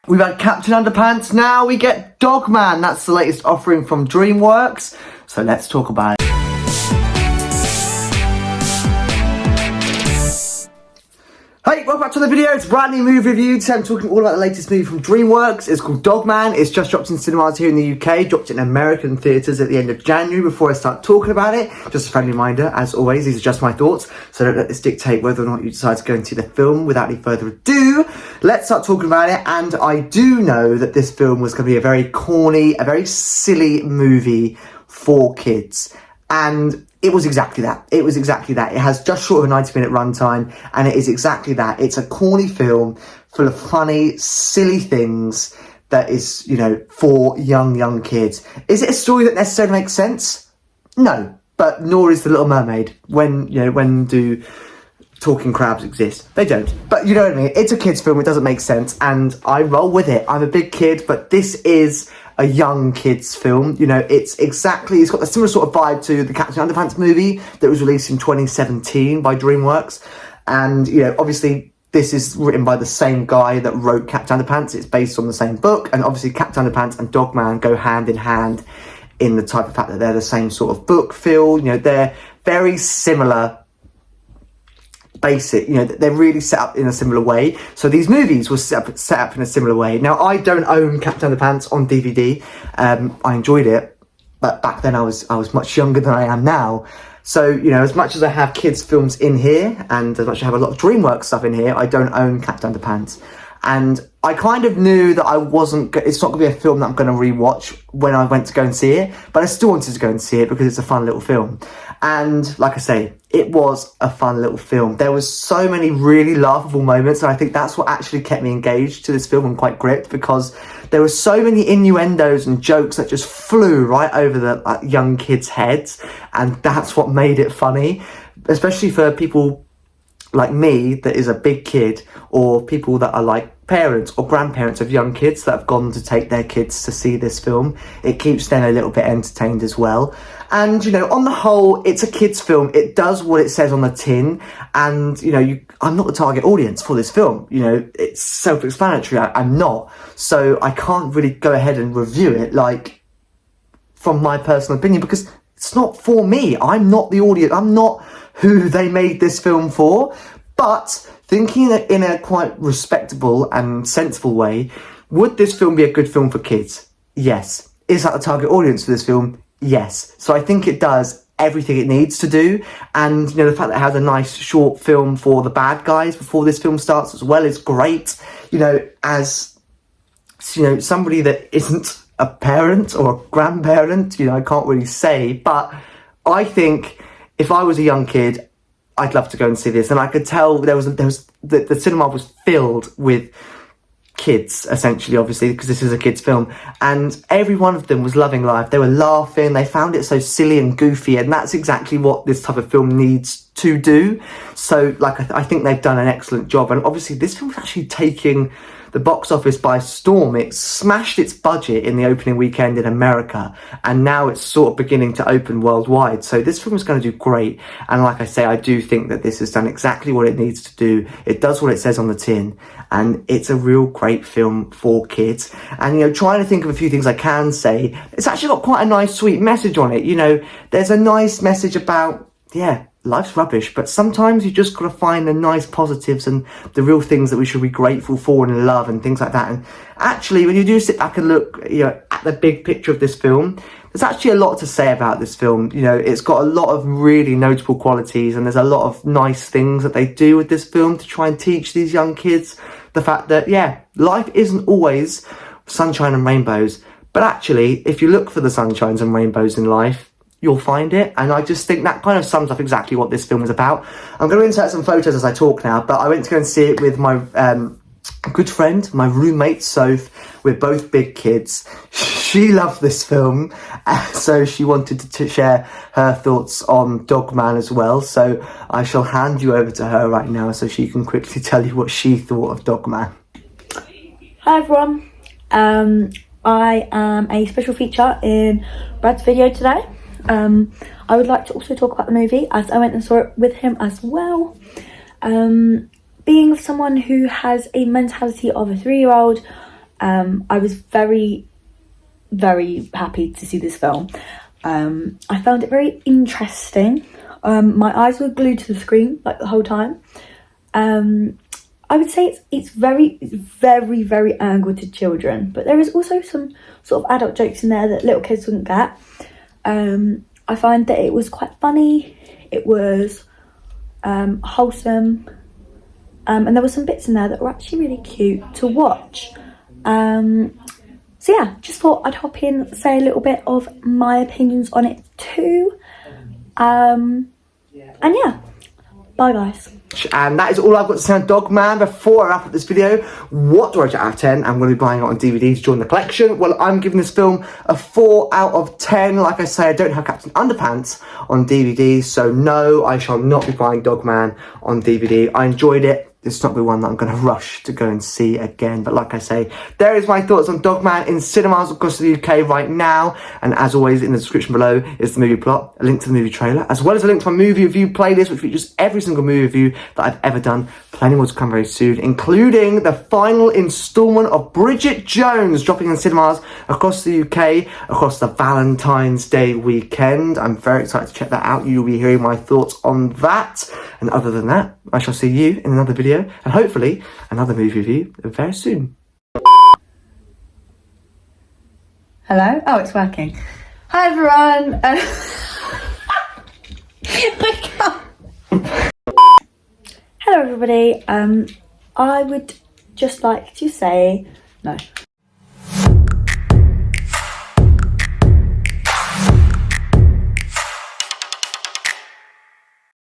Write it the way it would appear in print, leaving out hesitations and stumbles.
We've had Captain Underpants, now we get Dogman. That's the latest offering from Dreamworks. So let's talk about it. Hey, welcome back to the video. It's a brand new movie review. Today I'm talking all about the latest movie from Dreamworks. It's called Dogman. It's just dropped in cinemas here in the UK, dropped in American theatres at the end of January. Before I start talking about it, just a friendly reminder, as always, these are just my thoughts, so don't let this dictate whether or not you decide to go and see the film. Without any further ado, let's start talking about it. And I do know that this film was going to be a very corny, a very silly movie for kids. And it was exactly that. It was exactly that. It has just short of a 90-minute runtime, and it is exactly that. It's a corny film full of funny, silly things that is, you know, for young kids. Is it a story that necessarily makes sense? No, but nor is The Little Mermaid. When do talking crabs exist? They don't. But you know what I mean? It's a kids' film. It doesn't make sense, and I roll with it. I'm a big kid, but this is a young kids film. You know, it's got a similar sort of vibe to the Captain Underpants movie that was released in 2017 by Dreamworks. And, you know, obviously this is written by the same guy that wrote Captain Underpants. It's based on the same book, and obviously Captain Underpants and Dogman go hand in hand in the type of fact that they're the same sort of book feel. You know, they're very similar, basic, you know, they're really set up in a similar way. So these movies were set up in a similar way. Now, I don't own Captain Underpants on DVD. I enjoyed it, but back then I was much younger than I am now. So, you know, as much as I have kids films in here, and as much as I have a lot of Dreamworks stuff in here, I don't own Captain Underpants. And I kind of knew that it's not going to be a film that I'm going to rewatch when I went to go and see it, but I still wanted to go and see it because it's a fun little film. And like I say, it was a fun little film. There was so many really laughable moments, and I think that's what actually kept me engaged to this film and quite gripped, because there were so many innuendos and jokes that just flew right over the young kids' heads, and that's what made it funny, especially for people like me that is a big kid, or people that are like parents or grandparents of young kids that have gone to take their kids to see this film. It keeps them a little bit entertained as well. And, you know, on the whole, it's a kids film. It does what it says on the tin, and, you know, I'm not the target audience for this film. You know, it's self-explanatory. I'm not, so I can't really go ahead and review it like from my personal opinion, because it's not for me. I'm not the audience. I'm not who they made this film for. But thinking in a quite respectable and sensible way, would this film be a good film for kids? Yes. Is that the target audience for this film? Yes. So I think it does everything it needs to do. And, you know, the fact that it has a nice short film for the bad guys before this film starts as well is great. You know, as, you know, somebody that isn't a parent or a grandparent, you know, I can't really say, but I think if I was a young kid, I'd love to go and see this. And I could tell the cinema was filled with kids, essentially, obviously, because this is a kids film, and every one of them was loving life. They were laughing, they found it so silly and goofy, and that's exactly what this type of film needs to do. So, like, I think they've done an excellent job. And obviously this film's actually taking the box office by storm. It smashed its budget in the opening weekend in America, and now it's sort of beginning to open worldwide. So this film is going to do great. And like I say, I do think that this has done exactly what it needs to do. It does what it says on the tin, and it's a real great film for kids. And, you know, trying to think of a few things I can say, it's actually got quite a nice, sweet message on it. You know, there's a nice message about, yeah, life's rubbish, but sometimes you just got to find the nice positives and the real things that we should be grateful for and love and things like that. And actually, when you do sit back and look, you know, at the big picture of this film, there's actually a lot to say about this film. You know, it's got a lot of really notable qualities, and there's a lot of nice things that they do with this film to try and teach these young kids the fact that, yeah, life isn't always sunshine and rainbows, but actually, if you look for the sunshines and rainbows in life, you'll find it. And I just think that kind of sums up exactly what this film is about. I'm going to insert some photos as I talk now, but I went to go and see it with my good friend, my roommate Soph. We're both big kids. She loved this film, so she wanted to share her thoughts on Dogman as well. So I shall hand you over to her right now so she can quickly tell you what she thought of Dogman. Hi everyone, I am a special feature in Brad's video today. I would like to also talk about the movie, as I went and saw it with him as well. Being someone who has a mentality of a 3-year-old, I was very, very happy to see this film. I found it very interesting. My eyes were glued to the screen like the whole time. I would say it's very, very angled to children, but there is also some sort of adult jokes in there that little kids wouldn't get. I find that it was quite funny. It was wholesome, and there were some bits in there that were actually really cute to watch. So yeah, just thought I'd hop in, say a little bit of my opinions on it too. And yeah, bye guys. And that is all I've got to say on Dogman. Before I wrap up this video, what do I rate it out of 10? I'm going to be buying it on DVD to join the collection. Well, I'm giving this film a 4 out of 10. Like I say, I don't have Captain Underpants on DVD, so no, I shall not be buying Dogman on DVD. I enjoyed it. It's not the one that I'm going to rush to go and see again. But like I say, there is my thoughts on Dogman in cinemas across the UK right now. And as always, in the description below is the movie plot, a link to the movie trailer, as well as a link to my movie review playlist, which features every single movie review that I've ever done. Plenty more to come very soon, including the final instalment of Bridget Jones, dropping in cinemas across the UK, across the Valentine's Day weekend. I'm very excited to check that out. You'll be hearing my thoughts on that. And other than that, I shall see you in another video, and hopefully another movie review very soon. Hello? Oh, it's working. Hi everyone. Hello everybody. I would just like to say, no,